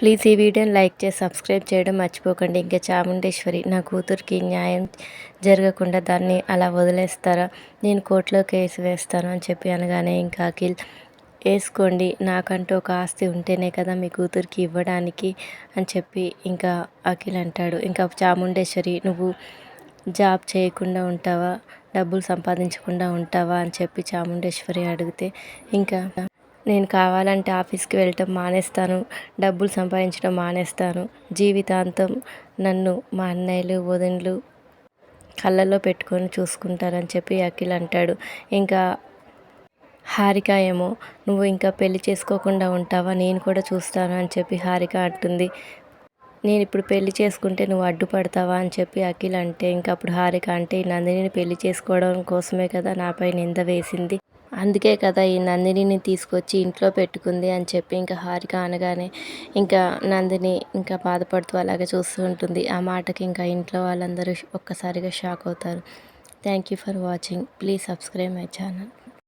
Please ఈ వీడియోని like చేసి సబ్స్క్రైబ్ చేయడం మర్చిపోకండి. ఇంకా చాముండేశ్వరి నా కూతురికి న్యాయం జరగకుండా దాన్ని అలా వదిలేస్తారా, నేను కోర్టులో కేసు వేస్తాను అని చెప్పి అనగానే ఇంకా అఖిల్ వేసుకోండి, నాకంటూ ఒక ఆస్తి ఉంటేనే కదా మీ కూతురికి ఇవ్వడానికి అని చెప్పి ఇంకా అఖిల్ అంటాడు. ఇంకా చాముండేశ్వరి నువ్వు జాబ్ చేయకుండా ఉంటావా, డబ్బులు సంపాదించకుండా ఉంటావా అని చెప్పి చాముండేశ్వరి అడిగితే ఇంకా నేను కావాలంటే ఆఫీస్కి వెళ్ళటం మానేస్తాను, డబ్బులు సంపాదించడం మానేస్తాను, జీవితాంతం నన్ను మా అన్నయ్యలు వదినలు కళ్ళల్లో పెట్టుకొని చూసుకుంటారని చెప్పి అఖిల్ అంటాడు. ఇంకా హారిక ఏమో నువ్వు ఇంకా పెళ్లి చేసుకోకుండా ఉంటావా, నేను కూడా చూస్తాను అని చెప్పి హారిక అంటుంది. నేను ఇప్పుడు పెళ్లి చేసుకుంటే నువ్వు అడ్డుపడతావా అని చెప్పి అఖిల్ అంటే ఇంకా అప్పుడు హారిక అంటే ఈ నందినిని పెళ్లి చేసుకోవడం కోసమే కదా నాపై నింద వేసింది, అందుకే కదా ఈ నందినిని తీసుకొచ్చి ఇంట్లో పెట్టుకుంది అని చెప్పి ఇంకా హారిక అనగానే ఇంకా నందిని ఇంకా బాధపడుతూ అలాగే చూస్తూ ఉంటుంది. ఆ మాటకి ఇంకా ఇంట్లో వాళ్ళందరూ ఒక్కసారిగా షాక్ అవుతారు. Thank you for watching. Please subscribe my channel.